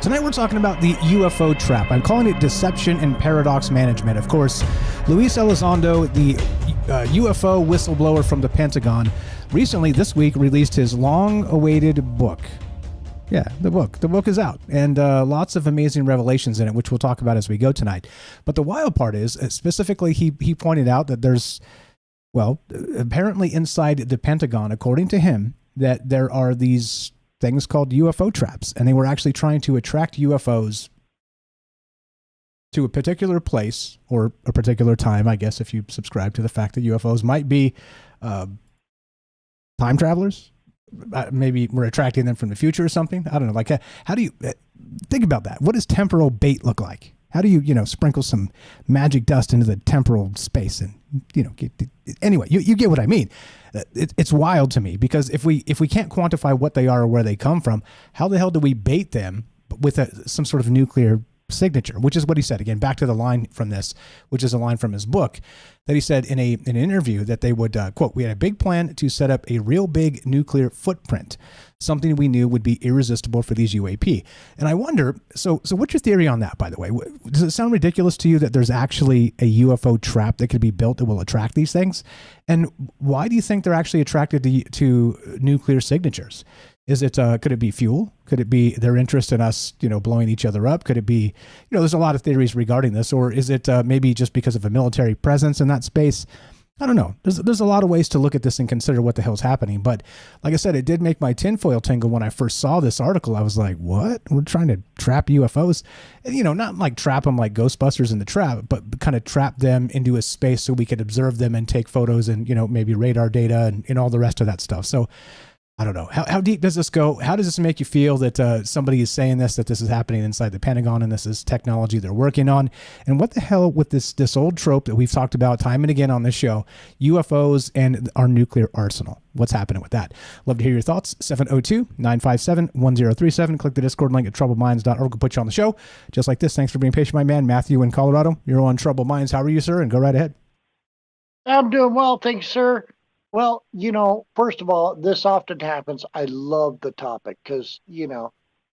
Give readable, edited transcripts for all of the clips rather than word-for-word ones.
Tonight we're talking about the UFO trap. I'm calling it deception and paradox management. Of course, Luis Elizondo, the UFO whistleblower from the Pentagon, recently this week released his long-awaited book. Yeah, the book is out, and lots of amazing revelations in it, which we'll talk about as we go tonight. But the wild part is, specifically, he pointed out that there's, well, apparently inside the Pentagon, according to him, that there are these things called UFO traps, and they were actually trying to attract UFOs to a particular place or a particular time, I guess, if you subscribe to the fact that UFOs might be time travelers. Maybe we're attracting them from the future or something. I don't know. Like, how do you think about that? What does temporal bait look like? How do you sprinkle some magic dust into the temporal space and, anyway, you get what I mean. It's wild to me, because if we can't quantify what they are or where they come from, how the hell do we bait them with some sort of nuclear signature, which is what he said. Again, back to the line from this, which is a line from his book, that he said in an interview that they would, quote, "We had a big plan to set up a real big nuclear footprint, something we knew would be irresistible for these UAP." And I wonder, so what's your theory on that, by the way? Does it sound ridiculous to you that there's actually a UFO trap that could be built that will attract these things? And why do you think they're actually attracted to nuclear signatures? Is it, could it be fuel? Could it be their interest in us, blowing each other up? Could it be, there's a lot of theories regarding this, or is it maybe just because of a military presence in that space? I don't know. There's a lot of ways to look at this and consider what the hell's happening. But like I said, it did make my tinfoil tingle when I first saw this article. I was like, what? We're trying to trap UFOs? And, not like trap them like Ghostbusters in the trap, but kind of trap them into a space so we could observe them and take photos and, maybe radar data and all the rest of that stuff. So I don't know. How deep does this go? How does this make you feel that somebody is saying that this is happening inside the Pentagon and this is technology they're working on? And what the hell with this old trope that we've talked about time and again on this show, UFOs and our nuclear arsenal? What's happening with that? Love to hear your thoughts. 702-957-1037. Click the Discord link at troubledminds.org. We'll put you on the show just like this. Thanks for being patient, my man. Matthew in Colorado. You're on Troubled Minds. How are you, sir? And go right ahead. I'm doing well. Thanks, sir. Well, first of all, this often happens. I love the topic because,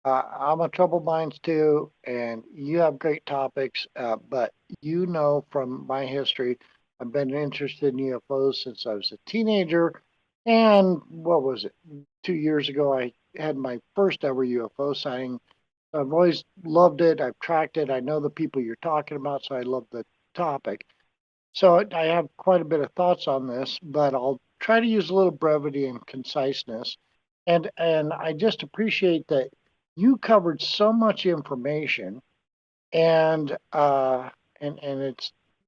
I'm a Troubled Minds too, and you have great topics. But from my history, I've been interested in UFOs since I was a teenager. And what was it? 2 years ago, I had my first ever UFO sighting. I've always loved it. I've tracked it. I know the people you're talking about, so I love the topic. So I have quite a bit of thoughts on this, but I'll try to use a little brevity and conciseness. And I just appreciate that you covered so much information, and it's a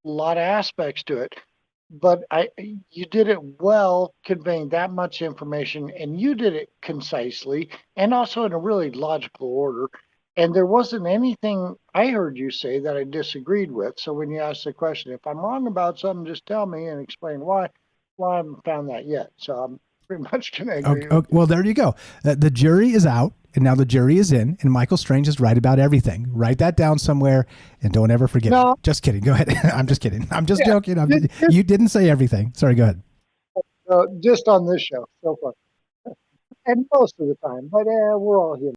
lot of aspects to it. But you did it well, conveying that much information, and you did it concisely and also in a really logical order. And there wasn't anything I heard you say that I disagreed with. So when you asked the question, if I'm wrong about something, just tell me and explain why. Well, I haven't found that yet. So I'm pretty much going to agree. Okay, well, there you go. The jury is out, and now the jury is in, and Michael Strange is right about everything. Write that down somewhere, and don't ever forget it. Just kidding. Go ahead. I'm just kidding. I'm just joking. You didn't say everything. Sorry, go ahead. Just on this show so far. And most of the time. But we're all human.